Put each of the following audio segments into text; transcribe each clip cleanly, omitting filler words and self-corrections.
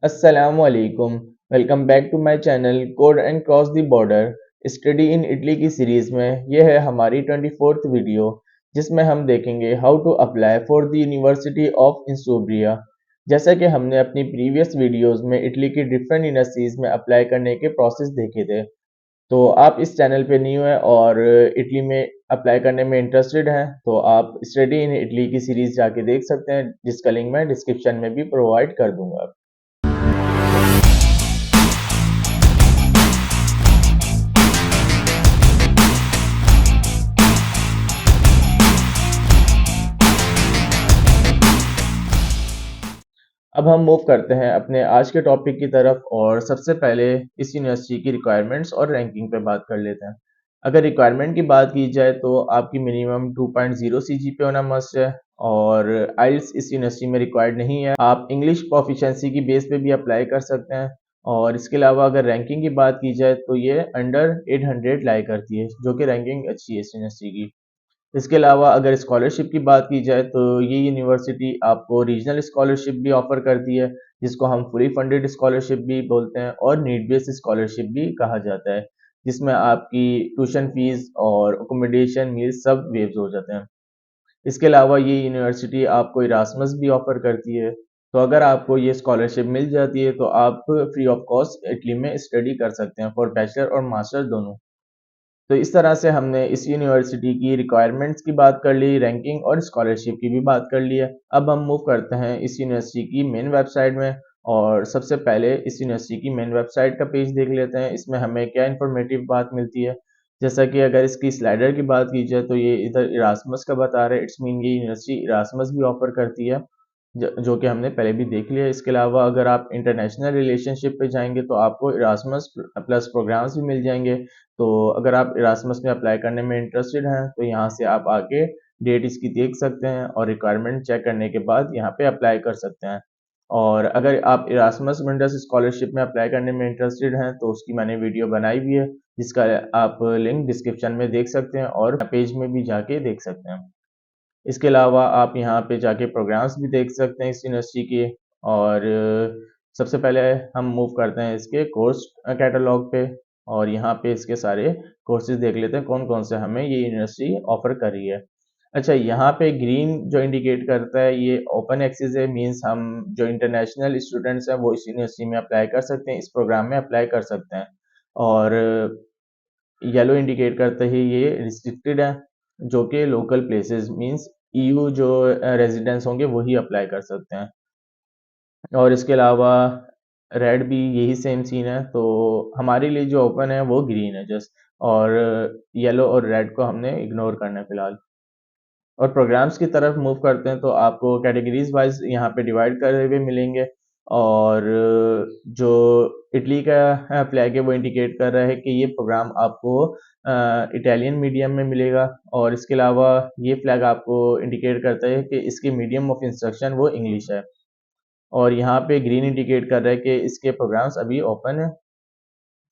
अस्सलामुअलैकुम। Welcome back to my channel code and cross the border study in Italy की series में यह है हमारी 24th वीडियो, जिसमें हम देखेंगे how to apply for the university of Insubria. जैसा कि हमने अपनी प्रीवियस वीडियोस में इटली की डिफरेंट यूनिवर्सिटीज में अप्लाई करने के प्रोसेस देखे थे। तो आप इस चैनल पे न्यू हैं और इटली में अप्लाई करने में इंटरेस्टेड हैं तो आप स्टडी इन इटली की सीरीज जाके देख सकते हैं, जिसका लिंक मैं डिस्क्रिप्शन में भी प्रोवाइड कर दूंगा। अब हम मूव करते हैं अपने आज के टॉपिक की तरफ और सबसे पहले इस यूनिवर्सिटी की रिक्वायरमेंट्स और रैंकिंग पे बात कर लेते हैं। अगर रिक्वायरमेंट की बात की जाए तो आपकी मिनिमम 2.0 सीजीपीए होना मस्ट है और आइल्स इस यूनिवर्सिटी में रिक्वायर्ड नहीं है। आप इंग्लिश प्रोफिशिएंसी की बेस पे भी अप्लाई कर सकते हैं और इसके अलावा अगर रैंकिंग की बात की जाए तो ये अंडर 800 लाई करती है, जो कि रैंकिंग अच्छी है इस यूनिवर्सिटी की। इसके अलावा अगर स्कॉलरशिप की बात की जाए तो ये यूनिवर्सिटी आपको रीजनल स्कॉलरशिप भी ऑफर करती है, जिसको हम फुली फंडेड स्कॉलरशिप भी बोलते हैं और नीड बेस्ड स्कॉलरशिप भी कहा जाता है, जिसमें आपकी ट्यूशन फीस और अकोमोडेशन मील्स सब वेव्स हो जाते हैं। इसके अलावा ये यूनिवर्सिटी आपको इरास्मस भी ऑफर करती है। तो अगर आपको ये स्कॉलरशिप मिल जाती है तो आप फ्री ऑफ कॉस्ट इटली में स्टडी कर सकते हैं फॉर बैचलर और मास्टर दोनों। तो इस तरह से हमने इस यूनिवर्सिटी की रिक्वायरमेंट्स की बात कर ली, रैंकिंग और स्कॉलरशिप की भी बात कर ली है। अब हम मूव करते हैं इस यूनिवर्सिटी की मेन वेबसाइट में और सबसे पहले इस यूनिवर्सिटी की मेन वेबसाइट का पेज देख लेते हैं, इसमें हमें क्या इन्फॉर्मेटिव बात मिलती है। जैसा कि अगर इसकी स्लाइडर की बात की जाए तो ये इधर इरास्मस का बता रहा है, इट्स मीन ये यूनिवर्सिटी इरास्मस भी ऑफर करती है, जो कि हमने पहले भी देख लिया। इसके अलावा अगर आप इंटरनेशनल रिलेशनशिप पे जाएंगे तो आपको इरास्मस प्लस प्रोग्राम्स भी मिल जाएंगे। तो अगर आप इरास्मस में अप्लाई करने में इंटरेस्टेड हैं तो यहाँ से आप आके डेट इसकी देख सकते हैं और रिक्वायरमेंट चेक करने के बाद यहाँ पे अप्लाई कर सकते हैं। और अगर आप इरास्मस विंडर्स स्कॉलरशिप में अप्लाई करने में इंटरेस्टेड हैं तो उसकी मैंने वीडियो बनाई हुई है, जिसका आप लिंक डिस्क्रिप्शन में देख सकते हैं और पेज में भी जाके देख सकते हैं। इसके अलावा आप यहाँ पे जाके प्रोग्राम्स भी देख सकते हैं इस यूनिवर्सिटी के। और सबसे पहले हम मूव करते हैं इसके कोर्स कैटलॉग पे और यहाँ पे इसके सारे कोर्सेज देख लेते हैं कौन कौन से हमें ये यूनिवर्सिटी ऑफर कर रही है। अच्छा, यहाँ पे ग्रीन जो इंडिकेट करता है ये ओपन एक्सेस है, मींस हम जो इंटरनेशनल स्टूडेंट्स हैं वो इस यूनिवर्सिटी में अप्लाई कर सकते हैं, इस प्रोग्राम में अप्लाई कर सकते हैं। और येलो इंडिकेट करता है ये रिस्ट्रिक्टेड है, जो कि लोकल प्लेसेस मींस ईयू जो रेजिडेंट्स होंगे वही अप्लाई कर सकते हैं। और इसके अलावा रेड भी यही सेम सीन है, तो हमारे लिए जो ओपन है वो ग्रीन है जस्ट, और येलो और रेड को हमने इग्नोर करना है फिलहाल। और प्रोग्राम्स की तरफ मूव करते हैं तो आपको कैटेगरीज वाइज यहाँ पे डिवाइड करे हुए मिलेंगे। और जो इटली का फ्लैग है वो इंडिकेट कर रहा है कि ये प्रोग्राम आपको इटालियन मीडियम में मिलेगा। और इसके अलावा ये फ्लैग आपको इंडिकेट करता है कि इसके मीडियम ऑफ इंस्ट्रक्शन वो इंग्लिश है। और यहाँ पे ग्रीन इंडिकेट कर रहा है कि इसके प्रोग्राम्स अभी ओपन है।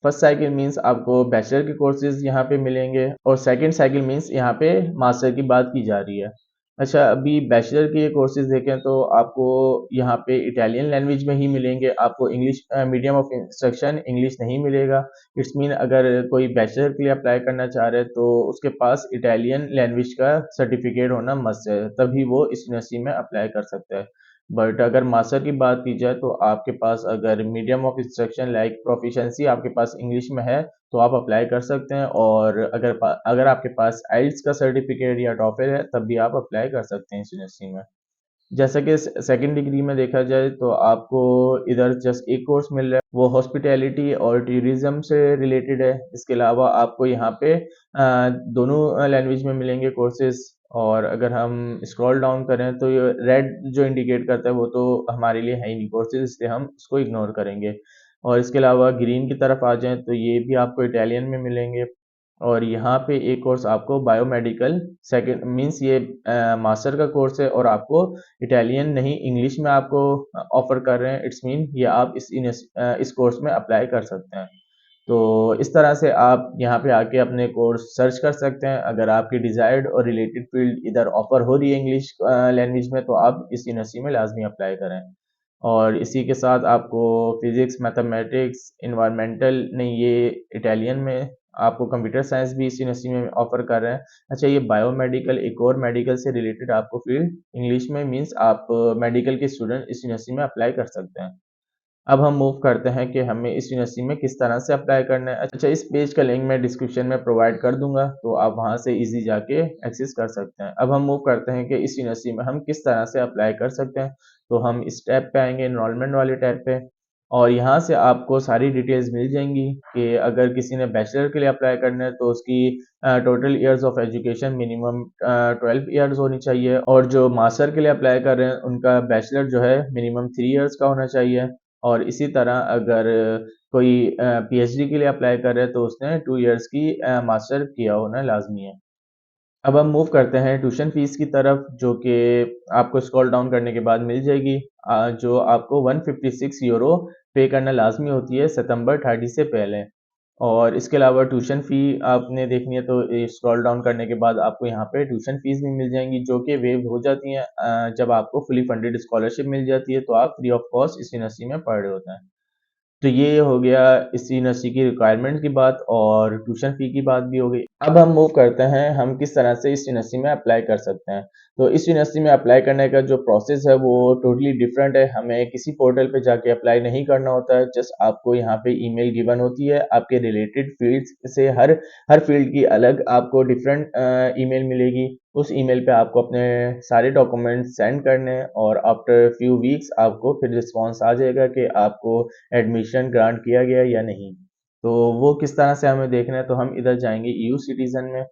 फर्स्ट साइकिल मीन्स आपको बैचलर के कोर्सेज यहाँ पे मिलेंगे और सेकंड साइकिल मीन्स यहाँ पे मास्टर की बात की जा रही है। अच्छा, अभी बैचलर के कोर्सेज देखें तो आपको यहाँ पे इटालियन लैंग्वेज में ही मिलेंगे, आपको English medium of instruction English नहीं मिलेगा। इट्स मीन अगर कोई बैचलर के लिए अप्लाई करना चाह रहे हैं तो उसके पास इटालियन लैंग्वेज का सर्टिफिकेट होना मस्ट है, तभी वो इस यूनिवर्सिटी में अप्लाई कर सकता है। बट अगर मास्टर की बात की जाए तो आपके पास अगर medium of instruction like proficiency आपके पास इंग्लिश में है तो आप अप्लाई कर सकते हैं। और अगर आपके पास आइल्स का सर्टिफिकेट या टॉफल है तब भी आप अप्लाई कर सकते हैं इस यूनिवर्सिटी में। जैसा कि सेकंड डिग्री में देखा जाए तो आपको इधर जस्ट एक कोर्स मिल रहा है, वो हॉस्पिटैलिटी और टूरिज्म से रिलेटेड है। इसके अलावा आपको यहाँ पे दोनों लैंग्वेज में मिलेंगे कोर्सेज। और अगर हम स्क्रॉल डाउन करें तो ये रेड जो इंडिकेट करता है वो तो हमारे लिए है ही नहीं कोर्सेज, इसलिए हम उसको इग्नोर करेंगे। और इसके अलावा ग्रीन की तरफ आ जाएं तो ये भी आपको इटालियन में मिलेंगे। और यहाँ पे एक कोर्स आपको बायोमेडिकल सेकंड मींस ये मास्टर का कोर्स है और आपको इटालियन नहीं इंग्लिश में आपको ऑफर कर रहे हैं। इट्स मीन ये आप इस कोर्स में अप्लाई कर सकते हैं। तो इस तरह से आप यहाँ पे आके अपने कोर्स सर्च कर सकते हैं। अगर आपकी डिजायर्ड और रिलेटेड फील्ड इधर ऑफर हो रही है इंग्लिश लैंग्वेज में तो आप इस यूनिवर्सिटी में लाजमी अप्लाई करें। और इसी के साथ आपको फिजिक्स, मैथमेटिक्स, इन्वायरमेंटल नहीं, ये इटालियन में आपको कंप्यूटर साइंस भी इस यूनिवर्सिटी में ऑफर कर रहे हैं। अच्छा, ये बायोमेडिकल एक और मेडिकल से रिलेटेड आपको फील्ड इंग्लिश में मीन्स आप मेडिकल के स्टूडेंट इस यूनिवर्सिटी में अप्लाई कर सकते हैं। अब हम मूव करते हैं कि हमें इस यूनिवर्सिटी में किस तरह से अप्लाई करना है। अच्छा, इस पेज का लिंक मैं डिस्क्रिप्शन में प्रोवाइड कर दूंगा, तो आप वहां से इजी जाके एक्सेस कर सकते हैं। अब हम मूव करते हैं कि इस यूनिवर्सिटी में हम किस तरह से अप्लाई कर सकते हैं। तो हम इस टैब पे आएंगे, इनरोलमेंट वाले टैब पे, और यहाँ से आपको सारी डिटेल्स मिल जाएंगी कि अगर किसी ने बैचलर के लिए अप्लाई करना है तो उसकी total years of education minimum 12 years होनी चाहिए, और जो मास्टर के लिए अप्लाई कर रहे हैं उनका बैचलर जो है मिनिमम 3 ईयर्स का होना चाहिए। और इसी तरह अगर कोई पीएचडी के लिए अप्लाई कर रहा है तो उसने 2 ईयर्स की मास्टर किया होना लाजमी है। अब हम मूव करते हैं ट्यूशन फीस की तरफ, जो कि आपको स्क्रॉल डाउन करने के बाद मिल जाएगी, जो आपको 156 यूरो पे करना लाजमी होती है सितंबर 30 से पहले। और इसके अलावा ट्यूशन फ़ी आपने देखनी है तो स्क्रॉल डाउन करने के बाद आपको यहाँ पे ट्यूशन फ़ीस भी मिल जाएंगी, जो कि वेव हो जाती हैं जब आपको फुली फंडेड स्कॉलरशिप मिल जाती है, तो आप फ्री ऑफ कॉस्ट इस यूनिवर्सिटी में पढ़ रहे होते हैं। तो ये हो गया इस यूनिवर्सिटी की रिक्वायरमेंट की बात, और ट्यूशन फ़ी की बात भी हो गई। अब हम मूव करते हैं हम किस तरह से इस यूनिवर्सिटी में अप्लाई कर सकते हैं। तो इस यूनिवर्सिटी में अप्लाई करने का जो प्रोसेस है वो टोटली डिफरेंट है। हमें किसी पोर्टल पे जाके अप्लाई नहीं करना होता है, जस्ट आपको यहाँ पे ईमेल गिवन होती है आपके रिलेटेड फील्ड्स से। हर हर फील्ड की अलग आपको डिफरेंट ईमेल मिलेगी। उस ईमेल पे आपको अपने सारे डॉक्यूमेंट्स सेंड करने हैं, और आफ्टर फ्यू वीक्स आपको फिर रिस्पॉन्स आ जाएगा कि आपको एडमिशन ग्रांट किया गया या नहीं। तो वो किस तरह से हमें देखना है, तो हम इधर जाएंगे ईयू सिटीजन में,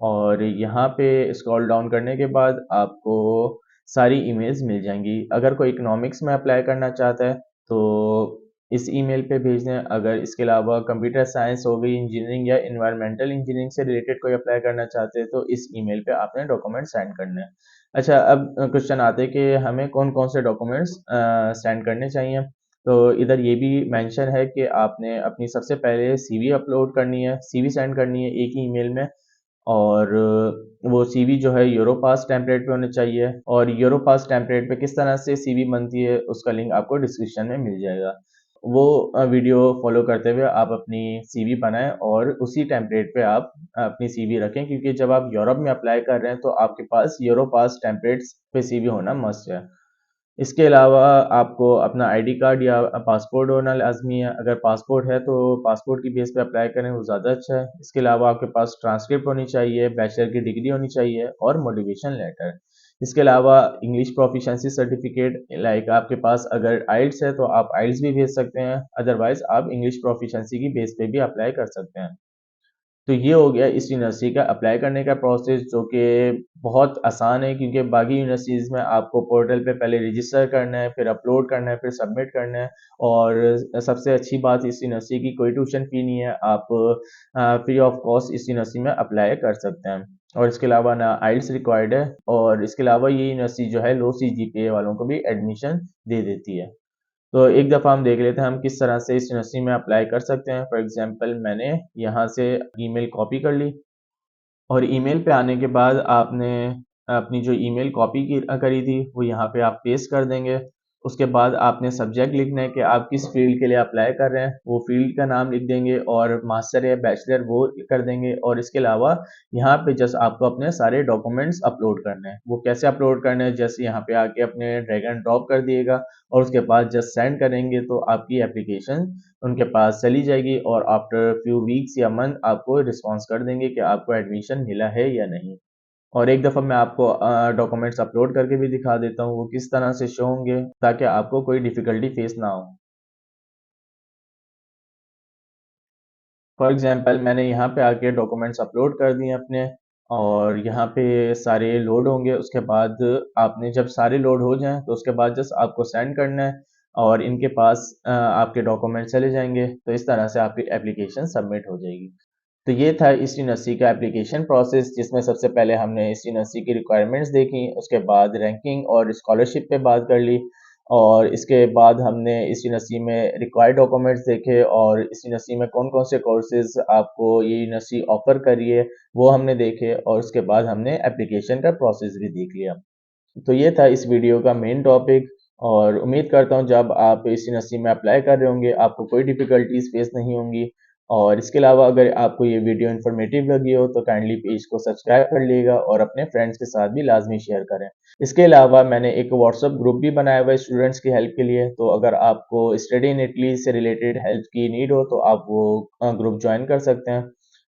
और यहाँ पे स्क्रॉल डाउन करने के बाद आपको सारी ईमेल्स मिल जाएंगी। अगर कोई इकोनॉमिक्स में अप्लाई करना चाहता है तो इस ईमेल पे भेज दें। अगर इसके अलावा कंप्यूटर साइंस हो गई, इंजीनियरिंग या इन्वायरमेंटल इंजीनियरिंग से रिलेटेड कोई अप्लाई करना चाहते हैं तो इस ईमेल पे आपने डॉक्यूमेंट सेंड करने हैं। अच्छा, अब क्वेश्चन आते हैं कि हमें कौन कौन से डॉक्यूमेंट्स सेंड करने चाहिए। तो इधर ये भी मेंशन है कि आपने अपनी सबसे पहले सीवी अपलोड करनी है, सीवी सेंड करनी है एक ही ईमेल में, और वो सीवी जो है यूरोपास टेम्पलेट पे होने चाहिए। और यूरोपास टेम्पलेट पे किस तरह से सीवी बनती है उसका लिंक आपको डिस्क्रिप्शन में मिल जाएगा। वो वीडियो फॉलो करते हुए आप अपनी सीवी बनाएं और उसी टेम्पलेट पे आप अपनी सीवी रखें, क्योंकि जब आप यूरोप में अप्लाई कर रहे हैं तो आपके पास यूरोपास टेम्पलेट्स पे सीवी होना मस्ट है। इसके अलावा आपको अपना आईडी कार्ड या पासपोर्ट होना लाज़मी है। अगर पासपोर्ट है तो पासपोर्ट की बेस पे अप्लाई करें, वो ज़्यादा अच्छा है। इसके अलावा आपके पास ट्रांसक्रिप्ट होनी चाहिए, बैचलर की डिग्री होनी चाहिए और मोटिवेशन लेटर। इसके अलावा इंग्लिश प्रोफिशिएंसी सर्टिफिकेट, लाइक आपके पास अगर आइल्स है तो आप आइल्स भी भेज सकते हैं, अदरवाइज़ आप इंग्लिश प्रोफिशिएंसी की बेस पे भी अप्लाई कर सकते हैं। तो ये हो गया इस यूनिवर्सिटी का अप्लाई करने का प्रोसेस, जो कि बहुत आसान है, क्योंकि बाकी यूनिवर्सिटीज़ में आपको पोर्टल पे पहले रजिस्टर करना है, फिर अपलोड करना है, फिर सबमिट करना है। और सबसे अच्छी बात इस यूनिवर्सिटी की कोई ट्यूशन फ़ी नहीं है, आप फ्री ऑफ कॉस्ट इस यूनिवर्सिटी में अप्लाई कर सकते हैं। और इसके अलावा ना आइल्स रिक्वायर्ड है, और इसके अलावा ये यूनिवर्सिटी जो है लो सीजीपीए वालों को भी एडमिशन दे देती है। तो एक दफ़ा हम देख लेते हैं हम किस तरह से इस यूनिवर्सिटी में अप्लाई कर सकते हैं। फॉर एग्जांपल मैंने यहाँ से ईमेल कॉपी कर ली, और ईमेल पे आने के बाद आपने अपनी जो ईमेल कॉपी की करी थी वो यहाँ पे आप पेस्ट कर देंगे। उसके बाद आपने सब्जेक्ट लिखना है कि आप किस फ़ील्ड के लिए अप्लाई कर रहे हैं, वो फ़ील्ड का नाम लिख देंगे, और मास्टर या बैचलर वो कर देंगे। और इसके अलावा यहाँ पे जस्ट आपको अपने सारे डॉक्यूमेंट्स अपलोड करने हैं। वो कैसे अपलोड करने हैं, जैसे यहाँ पे आके अपने ड्रैग एंड ड्रॉप कर दिएगा, और उसके बाद जस्ट सेंड करेंगे तो आपकी एप्लीकेशन उनके पास चली जाएगी, और आफ्टर फ्यू वीक्स या मंथ आपको रिस्पॉन्स कर देंगे कि आपको एडमिशन मिला है या नहीं। और एक दफ़ा मैं आपको डॉक्यूमेंट्स अपलोड करके भी दिखा देता हूँ वो किस तरह से शो होंगे, ताकि आपको कोई डिफ़िकल्टी फेस ना हो। फॉर एग्जांपल मैंने यहाँ पे आके डॉक्यूमेंट्स अपलोड कर दिए अपने, और यहाँ पे सारे लोड होंगे। उसके बाद आपने जब सारे लोड हो जाएँ तो उसके बाद जस्ट आपको सेंड करना है, और इनके पास आपके डॉक्यूमेंट चले जाएँगे। तो इस तरह से आपकी एप्लीकेशन सबमिट हो जाएगी। तो ये था इस यूनिवर्सिटी का एप्लीकेशन प्रोसेस, जिसमें सबसे पहले हमने इस यूनिवर्सिटी की रिक्वायरमेंट्स देखी, उसके बाद रैंकिंग और स्कॉलरशिप पे बात कर ली, और इसके बाद हमने इस यूनिवर्सिटी में रिक्वायर्ड डॉक्यूमेंट्स देखे, और इस यूनिवर्सिटी में कौन-कौन से कोर्सेज़ आपको ये यूनिवर्सिटी ऑफ़र कर रही है, वो हमने देखे, और उसके बाद हमने एप्लीकेशन का प्रोसेस भी देख लिया। तो ये था इस वीडियो का मेन टॉपिक, और उम्मीद करता हूँ जब आप इस यूनिवर्सिटी में अप्लाई कर रहे होंगे आपको कोई डिफ़िकल्टीज़ फ़ेस नहीं होंगी। और इसके अलावा अगर आपको ये वीडियो इन्फॉर्मेटिव लगी हो तो काइंडली पेज को सब्सक्राइब कर लीजिएगा और अपने फ्रेंड्स के साथ भी लाज़मी शेयर करें। इसके अलावा मैंने एक व्हाट्सएप ग्रुप भी बनाया हुआ है स्टूडेंट्स की हेल्प के लिए, तो अगर आपको स्टडी इन इटली से रिलेटेड हेल्प की नीड हो तो आप वो ग्रुप जॉइन कर सकते हैं।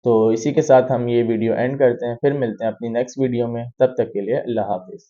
तो इसी के साथ हम ये वीडियो एंड करते हैं, फिर मिलते हैं अपनी नेक्स्ट वीडियो में, तब तक के लिए अल्लाह हाफ़िज़।